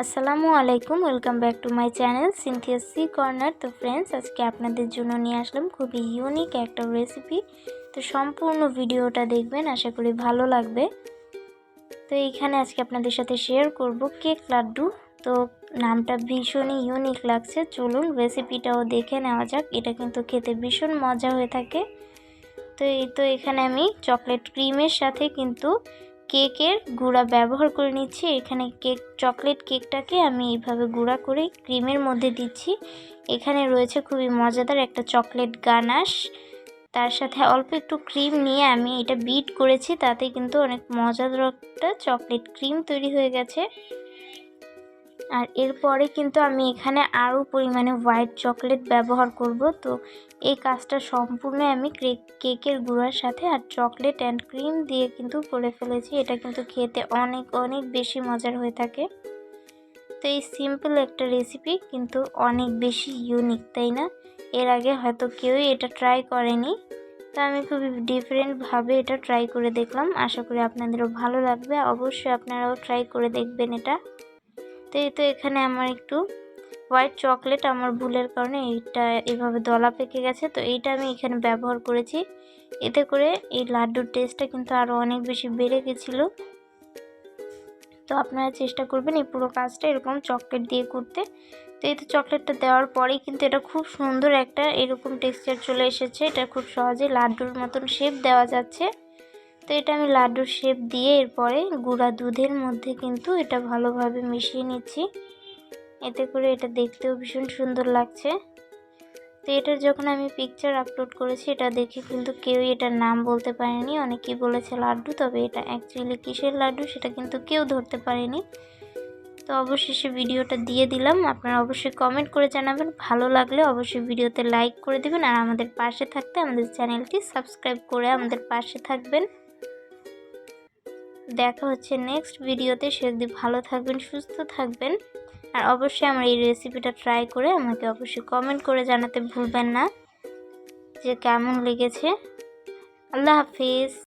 আসসালামু আলাইকুম, welcome back to my channel Sinthia C corner. তো ফ্রেন্ডস, আজকে আপনাদের জন্য নিয়ে আসলাম খুবই ইউনিক একটা রেসিপি। তো সম্পূর্ণ ভিডিওটা দেখবেন, আশা করি ভালো লাগবে। তো এইখানে আজকে আপনাদের সাথে শেয়ার করব কেক লাড্ডু। তো নামটা ভীষণই ইউনিক লাগছে, চলুন রেসিপিটাও দেখে নেওয়া যাক। এটা কিন্তু খেতে ভীষণ মজা হয়ে থাকে। তো এখানে আমি চকলেট ক্রিমের সাথে কিন্তু কেকের গুঁড়া ব্যবহার করে নিচ্ছি। এখানে চকলেট কেকটাকে আমি এইভাবে গুঁড়া করে ক্রিমের মধ্যে দিচ্ছি। এখানে রয়েছে খুবই মজাদার একটা চকলেট গানাশ, তার সাথে অল্প একটু ক্রিম নিয়ে আমি এটা বিট করেছি, তাতে কিন্তু অনেক মজাদার একটা চকলেট ক্রিম তৈরি হয়ে গেছে। আর এরপরে কিন্তু আমি এখানে আরও পরিমাণে হোয়াইট চকলেট ব্যবহার করব। তো এই কাজটা সম্পূর্ণ আমি কেকের গুঁড়ার সাথে আর চকলেট অ্যান্ড ক্রিম দিয়ে কিন্তু করে ফেলেছি। এটা কিন্তু খেতে অনেক অনেক বেশি মজার হয়ে থাকে। তো এই সিম্পল একটা রেসিপি কিন্তু অনেক বেশি ইউনিক, তাই না? এর আগে হয়তো কেউই এটা ট্রাই করেনি। তো আমি খুবই ডিফারেন্টভাবে এটা ট্রাই করে দেখলাম। আশা করি আপনাদেরও ভালো লাগবে, অবশ্যই আপনারাও ট্রাই করে দেখবেন এটা। তো এখানে আমার একটু হোয়াইট চকলেট আমার ভুলের কারণে এইটা এভাবে দলা পেকে গেছে। তো এইটা আমি এখানে ব্যবহার করেছি, এতে করে এই লাড্ডুর টেস্টটা কিন্তু আরও অনেক বেশি বেড়ে গেছিলো। তো আপনারা চেষ্টা করবেন এই পুরো কাজটা এরকম চকলেট দিয়ে করতে। তো এই তো চকলেটটা দেওয়ার পরেই কিন্তু এটা খুব সুন্দর একটা এরকম টেক্সচার চলে এসেছে। এটা খুব সহজে লাড্ডুর মতন শেপ দেওয়া যাচ্ছে। তো এটা আমি লাড্ডুর শেপ দিয়ে এরপরে গুঁড়া দুধের মধ্যে কিন্তু এটা ভালোভাবে মিশিয়ে নিচ্ছি, এতে করে এটা দেখতেও ভীষণ সুন্দর লাগছে। তো এটার যখন আমি পিকচার আপলোড করেছি, এটা দেখে কিন্তু কেউই এটার নাম বলতে পারেনি। অনেকেই বলেছে লাড্ডু, তবে এটা অ্যাকচুয়ালি কিসের লাড্ডু সেটা কিন্তু কেউ ধরতে পারেনি। তো অবশেষে ভিডিওটা দিয়ে দিলাম। আপনারা অবশ্যই কমেন্ট করে জানাবেন, ভালো লাগলে অবশ্যই ভিডিওতে লাইক করে দেবেন। আর আমাদের পাশে থাকতে আমাদের চ্যানেলটি সাবস্ক্রাইব করে আমাদের পাশে থাকবেন। দেখা হচ্ছে নেক্সট ভিডিওতে। সে যদি ভালো থাকবেন, সুস্থ থাকবেন। আর অবশ্যই আমার এই রেসিপিটা ট্রাই করে আমাকে অবশ্যই কমেন্ট করে জানাতে ভুলবেন না যে কেমন লেগেছে। আল্লাহ হাফিজ।